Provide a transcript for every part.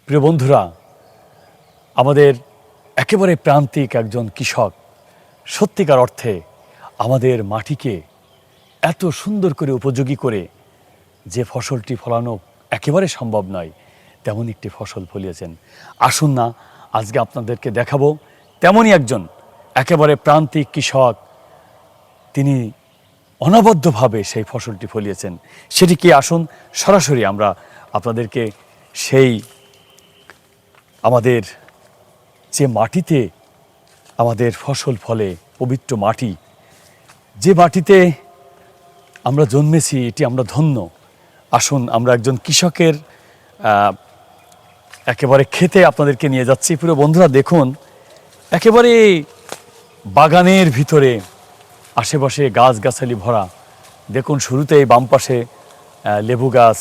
প্রিয় বন্ধুরা, আমাদের একেবারে প্রান্তিক একজন কৃষক সত্যিকার অর্থে আমাদের মাটিকে এত সুন্দর করে উপযোগী করে যে ফসলটি ফলানো একেবারে সম্ভব নয় তেমন একটি ফসল ফলিয়েছেন। আসুন না আজকে আপনাদেরকে দেখাবো তেমনই একজন একেবারে প্রান্তিক কৃষক, তিনি অনবদ্যভাবে সেই ফসলটি ফলিয়েছেন। সেটি কি, আসুন সরাসরি আমরা আপনাদেরকে সেই আমাদের যে মাটিতে আমাদের ফসল ফলে, পবিত্র মাটি, যে মাটিতে আমরা জন্মেছি, এটি আমরা ধন্য। আসুন আমরা একজন কৃষকের একেবারে খেতে আপনাদেরকে নিয়ে যাচ্ছি। প্রিয় বন্ধুরা, দেখুন একেবারে বাগানের ভিতরে আশেপাশে গাছগাছালি ভরা। দেখুন শুরুতেই বাম পাশে লেবু গাছ,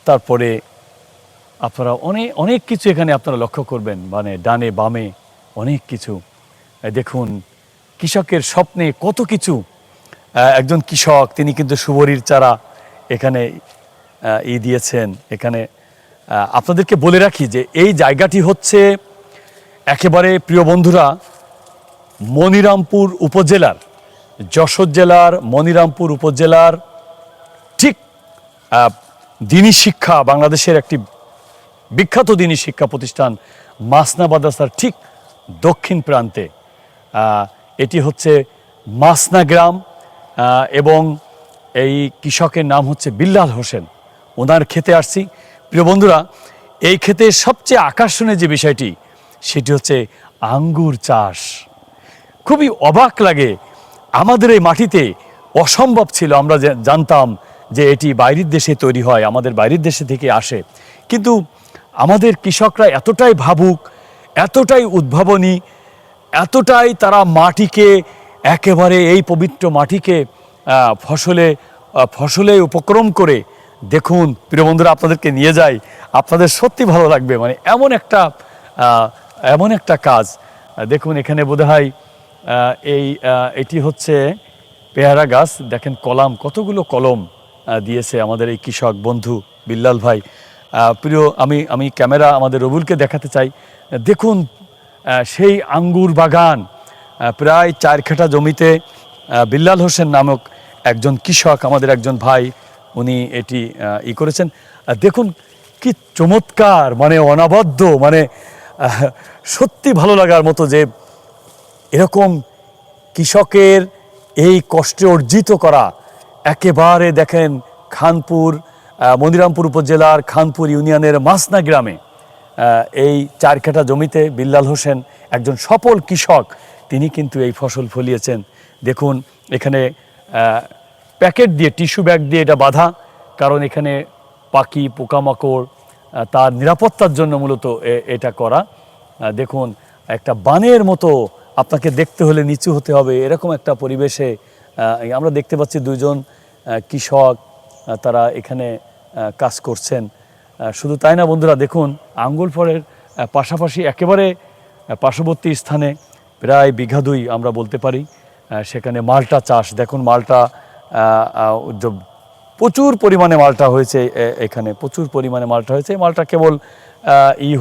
তারপরে আপনারা অনেক কিছু এখানে আপনারা লক্ষ্য করবেন, মানে ডানে বামে অনেক কিছু। দেখুন কৃষকের স্বপ্নে কত কিছু। একজন কৃষক, তিনি কিন্তু সুবরির চারা এখানে দিয়েছেন। এখানে আপনাদেরকে বলে রাখি যে এই জায়গাটি হচ্ছে একেবারে, প্রিয় বন্ধুরা, মনিরামপুর উপজেলার, যশোর জেলার মনিরামপুর উপজেলার ঠিক দ্বীনি শিক্ষা, বাংলাদেশের একটি বিখ্যাত দ্বীনি শিক্ষা প্রতিষ্ঠান মাসনা মাদ্রাসার ঠিক দক্ষিণ প্রান্তে এটি হচ্ছে মাসনা গ্রাম। এবং এই কৃষকের নাম হচ্ছে বিল্লাল হোসেন। ওনার খেতে আসছি। প্রিয় বন্ধুরা, এই ক্ষেতে সবচেয়ে আকর্ষণীয় যে বিষয়টি সেটি হচ্ছে আঙ্গুর চাষ। খুবই অবাক লাগে, আমাদের এই মাটিতে অসম্ভব ছিল। আমরা জানতাম যে এটি বাইরের দেশে তৈরি হয়, আমাদের বাইরের দেশে থেকে আসে, কিন্তু আমাদের কৃষকরা এতটাই ভাবুক, এতটাই উদ্ভাবনী, এতটাই তারা মাটিকে একেবারে এই পবিত্র মাটিকে ফসলে উপক্রম করে। দেখুন প্রিয় বন্ধুরা, আপনাদেরকে নিয়ে যাই, আপনাদের সত্যি ভালো লাগবে। মানে এমন একটা কাজ। দেখুন এখানে বোধহয় এটি হচ্ছে পেয়ারা গাছ। দেখেন কলম, কতগুলো কলম দিয়েছে আমাদের এই কৃষক বন্ধু বিল্লাল ভাই। প্রিয়, আমি ক্যামেরা আমাদের রবুলকে দেখাতে চাই। দেখুন সেই আঙ্গুর বাগান, প্রায় 4 কাঠা জমিতে বিল্লাল হোসেন নামক একজন কৃষক, আমাদের একজন ভাই, উনি এটি করেছেন। দেখুন কি চমৎকার, মানে অনবদ্য, মানে সত্যি ভালো লাগার মতো যে এরকম কৃষকের এই কষ্টে অর্জিত করা। একেবারে দেখেন খানপুর, মনিরামপুর উপজেলার খানপুর ইউনিয়নের মাসনা গ্রামে এই 4 কাঠা জমিতে বিল্লাল হোসেন একজন সফল কৃষক, তিনি কিন্তু এই ফসল ফলিয়েছেন। দেখুন এখানে প্যাকেট দিয়ে, টিস্যু ব্যাগ দিয়ে এটা বাঁধা, কারণ এখানে পাখি পোকামাকড় তার নিরাপত্তার জন্য মূলত এটা করা। দেখুন একটা বানের মতো, আপনাকে দেখতে হলে নিচু হতে হবে, এরকম একটা পরিবেশে আমরা দেখতে পাচ্ছি 2 জন কৃষক, তারা এখানে কাজ করছেন। শুধু তাই না বন্ধুরা, দেখুন আঙ্গুর ফলের পাশাপাশি একেবারে পার্শ্ববর্তী স্থানে প্রায় 2 বিঘা আমরা বলতে পারি, সেখানে মালটা চাষ। দেখুন মালটা, প্রচুর পরিমাণে মালটা হয়েছে, এখানে প্রচুর পরিমাণে মালটা হয়েছে। মালটা কেবল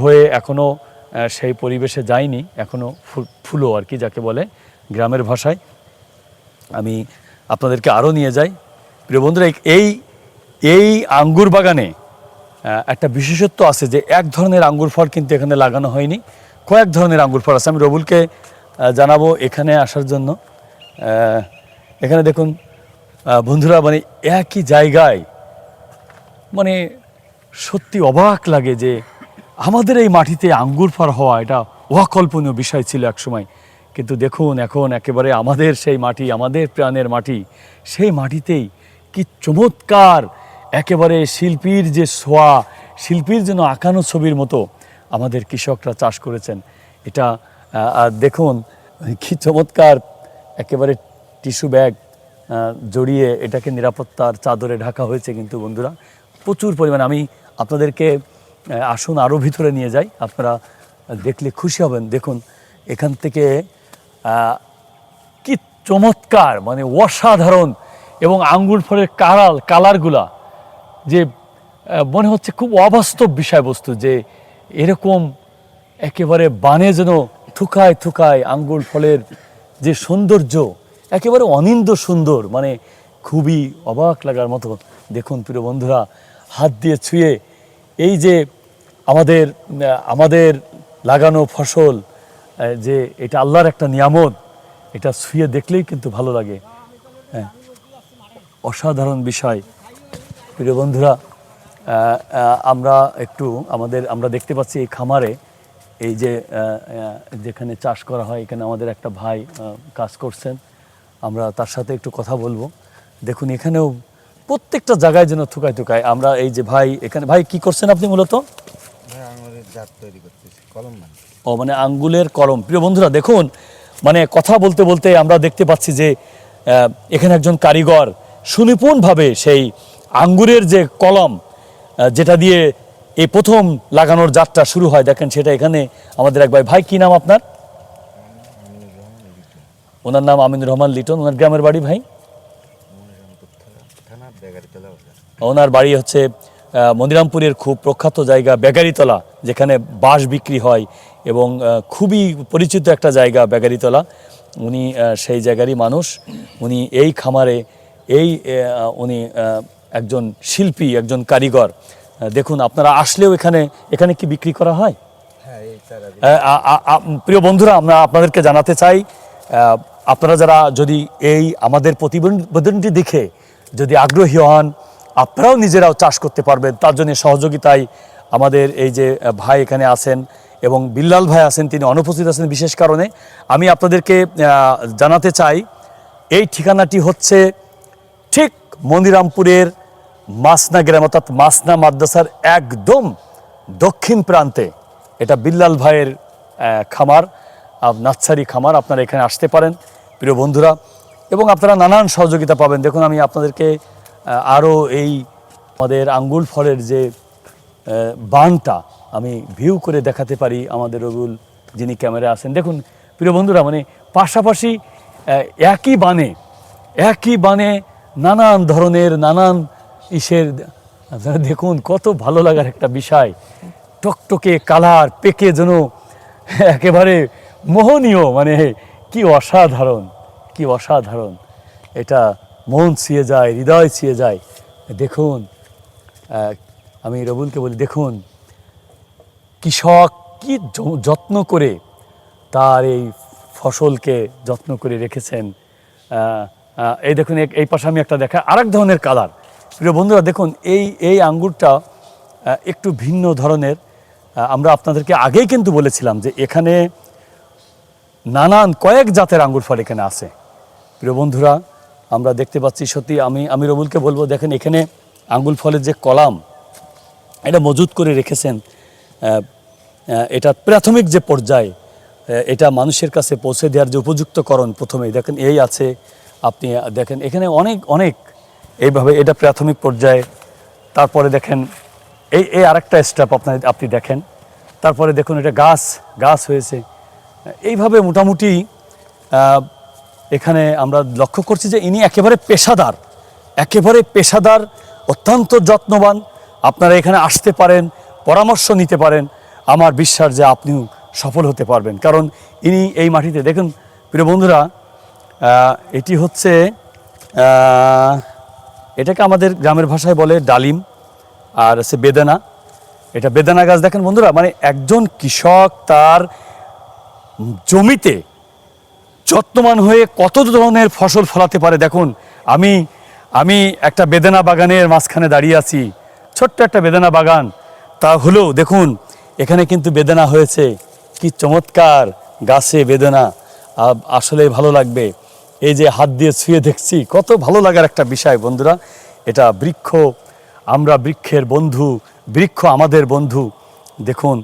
হয়ে এখনও সেই পরিবেশে যায়নি, এখনও ফুলো আর কি, যাকে বলে গ্রামের ভাষায়। আমি আপনাদেরকে আরও নিয়ে যাই। প্রিয় বন্ধুরা, এই আঙ্গুর বাগানে একটা বিশেষত্ব আছে যে এক ধরনের আঙ্গুর ফল কিন্তু এখানে লাগানো হয়নি, কয়েক ধরনের আঙ্গুর ফল আছে। আমি রবুলকে জানাবো এখানে আসার জন্য। এখানে দেখুন বন্ধুরা, মানে একই জায়গায়, মানে সত্যি অবাক লাগে যে আমাদের এই মাটিতে আঙ্গুর ফল হওয়া, এটা অকল্পনীয় বিষয় ছিল একসময়। কিন্তু দেখুন এখন একেবারে আমাদের সেই মাটি, আমাদের প্রাণের মাটি, সেই মাটিতেই কি চমৎকার, একেবারে শিল্পীর যে ছোঁয়া, শিল্পীর যেন আঁকানো ছবির মতো আমাদের কৃষকরা চাষ করেছেন। এটা দেখুন কি চমৎকার, একেবারে টিস্যু ব্যাগ জড়িয়ে এটাকে নিরাপত্তার চাদরে ঢাকা হয়েছে। কিন্তু বন্ধুরা প্রচুর পরিমাণে, আমি আপনাদেরকে আসুন আরও ভিতরে নিয়ে যাই, আপনারা দেখলে খুশি হবেন। দেখুন এখান থেকে কি চমৎকার, মানে অসাধারণ, এবং আঙ্গুর ফলের কালারগুলা যে মনে হচ্ছে খুব অবাস্তব বিষয়বস্তু যে এরকম একেবারে বানে যেন থুকায় থুকায় আঙ্গুর ফলের যে সৌন্দর্য একেবারে অনিন্দ্য সুন্দর, মানে খুবই অবাক লাগার মতো। দেখুন প্রিয় বন্ধুরা, হাত দিয়ে ছুঁয়ে এই যে আমাদের আমাদের লাগানো ফসল, যে এটা আল্লাহর একটা নিয়ামত, এটা ছুঁয়ে দেখলেই কিন্তু ভালো লাগে। হ্যাঁ, অসাধারণ বিষয়। প্রিয় বন্ধুরা, আমরা একটু আমরা দেখতে পাচ্ছি এই খামারে এই যে যেখানে চাষ করা হয়, এখানে আমাদের একটা ভাই কাজ করছেন, আমরা তার সাথে একটু কথা বলবো। দেখুন এখানেও প্রত্যেকটা জায়গায় যেন থুকায় থুকায়। আমরা এই যে ভাই এখানে, ভাই কি করছেন আপনি মূলত? ও মানে আঙ্গুলের কলম। প্রিয় বন্ধুরা দেখুন, মানে কথা বলতে বলতে আমরা দেখতে পাচ্ছি যে এখানে একজন কারিগর সুনিপুণভাবে সেই আঙ্গুরের যে কলম, যেটা দিয়ে এই প্রথম লাগানোর যাত্রা শুরু হয়, দেখেন সেটা এখানে আমাদের এক ভাই। ভাই কি নাম আপনার? ওনার নাম আমিনুর রহমান লিটন। ওনার গ্রামের বাড়ি ভাই? ওনার বাড়ি হচ্ছে মনিরামপুরের খুব প্রখ্যাত জায়গা বেগারিতলা, যেখানে বাঁশ বিক্রি হয় এবং খুবই পরিচিত একটা জায়গা বেগারিতলা। উনি সেই জায়গারই মানুষ। উনি এই খামারে উনি একজন শিল্পী, একজন কারিগর। দেখুন আপনারা আসলেও এখানে কি বিক্রি করা হয়? প্রিয় বন্ধুরা, আমরা আপনাদেরকে জানাতে চাই, আপনারা যারা যদি এই আমাদের প্রতিবেদনটি দেখে যদি আগ্রহী হন, আপনারাও নিজেরাও চাষ করতে পারবেন। তার জন্য সহযোগিতায় আমাদের এই যে ভাই এখানে আছেন এবং বিল্লাল ভাই আছেন, তিনি অনুপস্থিত আছেন বিশেষ কারণে। আমি আপনাদেরকে জানাতে চাই এই ঠিকানাটি হচ্ছে ঠিক মনিরামপুরের মাসনা গ্রাম, অর্থাৎ মাসনা মাদ্রাসার একদম দক্ষিণ প্রান্তে। এটা বিল্লাল ভাইয়ের খামার, নার্সারি খামার। আপনারা এখানে আসতে পারেন প্রিয় বন্ধুরা, এবং আপনারা নানান সহযোগিতা পাবেন। দেখুন আমি আপনাদেরকে আরও এই আমাদের আঙ্গুর ফলের যে বানটা আমি ভিউ করে দেখাতে পারি। আমাদের রবিউল যিনি ক্যামেরায় আছেন, দেখুন প্রিয় বন্ধুরা, মানে পাশাপাশি একই বানে নানান ধরনের নানান ইসের, আপনারা দেখুন কত ভালো লাগার একটা বিষয়। টকটকে কালার, পেকে যেন একেবারে মোহনীয়, মানে কি অসাধারণ, কি অসাধারণ। এটা মন ছুঁয়ে যায়, হৃদয় ছুঁয়ে যায়। দেখুন আমি রবুলকে বলি, দেখুন কৃষক কি যত্ন করে তার এই ফসলকে যত্ন করে রেখেছেন। এই দেখুন এই পাশে আমি একটা দেখা আরেক ধরনের কালার। প্রিয় বন্ধুরা দেখুন এই আঙ্গুরটা একটু ভিন্ন ধরনের। আমরা আপনাদেরকে আগেই কিন্তু বলেছিলাম যে এখানে নানান কয়েক জাতের আঙ্গুর ফল এখানে আছে। প্রিয় বন্ধুরা আমরা দেখতে পাচ্ছি, সত্যি আমি রবুলকে বলবো, দেখেন এখানে আঙ্গুর ফলের যে কলাম এটা মজুত করে রেখেছেন। এটা প্রাথমিক যে পর্যায়ে, এটা মানুষের কাছে পৌঁছে দেওয়ার যে উপযুক্তকরণ প্রথমেই দেখেন এই আছে। আপনি দেখেন এখানে অনেক এইভাবে, এটা প্রাথমিক পর্যায়ে। তারপরে দেখেন এই আরেকটা স্টেপ আপনি দেখেন। তারপরে দেখুন এটা গাছ হয়েছে। এইভাবে মোটামুটি এখানে আমরা লক্ষ্য করছি যে ইনি একেবারে পেশাদার, অত্যন্ত যত্নবান। আপনারা এখানে আসতে পারেন, পরামর্শ নিতে পারেন। আমার বিশ্বাস যে আপনিও সফল হতে পারবেন, কারণ ইনি এই মাটিতে। দেখুন প্রিয় বন্ধুরা, এটি হচ্ছে এটাকে আমাদের গ্রামের ভাষায় বলে ডালিম, আর হচ্ছে বেদানা। এটা বেদানা গাছ। দেখেন বন্ধুরা, মানে একজন কৃষক তার জমিতে যত্নবান হয়ে কত ধরনের ফসল ফলাতে পারে। দেখুন আমি একটা বেদানা বাগানের মাঝখানে দাঁড়িয়ে আছি, ছোট্ট একটা বেদানা বাগান। তা হলেও দেখুন এখানে কিন্তু বেদানা হয়েছে, কি চমৎকার গাছে বেদানা। আসলে ভালো লাগবে। এই যে হাত দিয়ে ছুঁয়ে দেখছি, কত ভালো লাগার একটা বিষয় বন্ধুরা। এটা বৃক্ষ, আমরা বৃক্ষের বন্ধু, বৃক্ষ আমাদের বন্ধু। দেখুন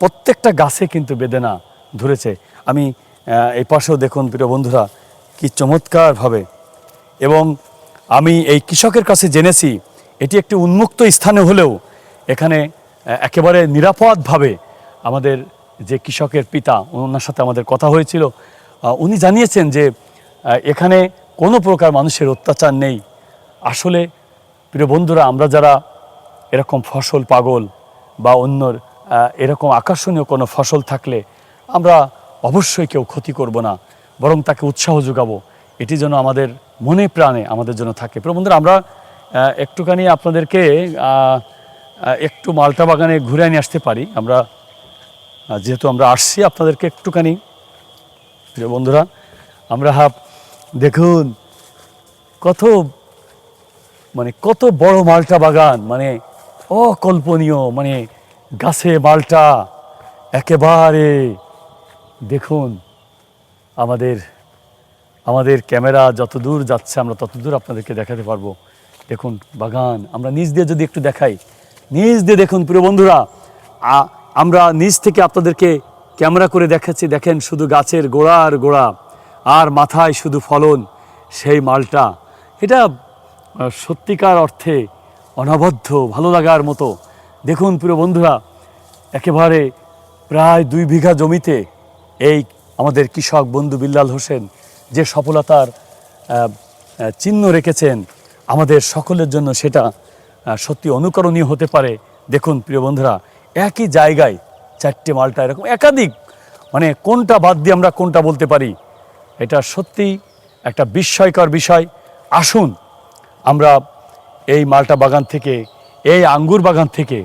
প্রত্যেকটা গাছে কিন্তু বেদানা ধরেছে। আমি এই পাশেও দেখুন প্রিয় বন্ধুরা, কি চমৎকারভাবে। এবং আমি এই কৃষকের কাছে জেনেছি এটি একটি উন্মুক্ত স্থানে হলেও এখানে একেবারে নিরাপদভাবে আমাদের যে কৃষকের পিতা, ওনার সাথে আমাদের কথা হয়েছিল, উনি জানিয়েছেন যে এখানে কোনো প্রকার মানুষের অত্যাচার নেই। আসলে প্রিয় বন্ধুরা, আমরা যারা এরকম ফসল পাগল বা অন্য এরকম আকর্ষণীয় কোনো ফসল থাকলে আমরা অবশ্যই কেউ ক্ষতি করব না, বরং তাকে উৎসাহ যোগাবো। এটি যেন আমাদের মনে প্রাণে আমাদের জন্য থাকে। প্রিয় বন্ধুরা, আমরা একটুখানি আপনাদেরকে একটু মালটা বাগানে ঘুরে নিয়ে আসতে পারি। আমরা যেহেতু আমরা আসছি, আপনাদেরকে একটুখানি, প্রিয় বন্ধুরা, আমরা দেখুন কত বড় মালটা বাগান, মানে অকল্পনীয়, মানে গাছে মালটা একেবারে। দেখুন আমাদের ক্যামেরা যত দূর যাচ্ছে আমরা তত দূর আপনাদেরকে দেখাতে পারবো। দেখুন বাগান, আমরা নিচ দিয়ে যদি একটু দেখাই, নিচ দিয়ে দেখুন প্রিয় বন্ধুরা, আমরা নিচ থেকে আপনাদেরকে ক্যামেরা করে দেখাচ্ছি। দেখেন শুধু গাছের গোড়া আর গোড়া, আর মাথায় শুধু ফলন, সেই মালটা। এটা সত্যিকার অর্থে অনবদ্য ভালো লাগার মতো। দেখুন প্রিয় বন্ধুরা, একেবারে প্রায় 2 বিঘা জমিতে এই আমাদের কৃষক বন্ধু বিল্লাল হোসেন যে সফলতার চিহ্ন রেখেছেন আমাদের সকলের জন্য, সেটা সত্যি অনুকরণীয় হতে পারে। দেখুন প্রিয় বন্ধুরা, একই জায়গায় 4টে মালটা, এরকম একাধিক, মানে কোনটা বাদ দিয়ে আমরা কোনটা বলতে পারি, এটা সত্যি একটা বিস্ময়কর বিষয়। আসুন আমরা এই মালটা বাগান থেকে, এই আঙ্গুর বাগান থেকে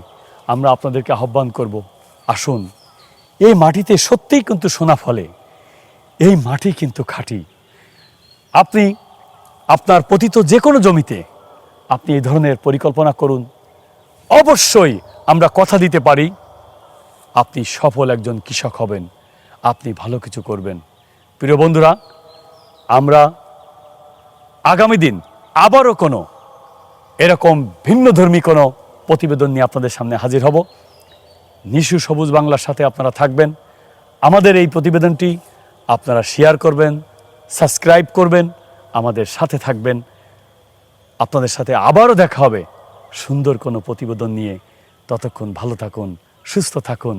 আমরা আপনাদেরকে আহ্বান করব, আসুন। এই মাটিতে সত্যিই কিন্তু সোনা ফলে, এই মাটি কিন্তু খাঁটি। আপনি আপনার পতিত যে কোনো জমিতে আপনি এই ধরনের পরিকল্পনা করুন, অবশ্যই আমরা কথা দিতে পারি আপনি সফল একজন কৃষক হবেন, আপনি ভালো কিছু করবেন। প্রিয় বন্ধুরা, আমরা আগামী দিন আবারও কোনো এরকম ভিন্নধর্মী কোনো প্রতিবেদন নিয়ে আপনাদের সামনে হাজির হব। নিশু সবুজ বাংলার সাথে আপনারা থাকবেন। আমাদের এই প্রতিবেদনটি আপনারা শেয়ার করবেন, সাবস্ক্রাইব করবেন, আমাদের সাথে থাকবেন। আপনাদের সাথে আবারও দেখা হবে সুন্দর কোনো প্রতিবেদন নিয়ে। ততক্ষণ ভালো থাকুন, সুস্থ থাকুন।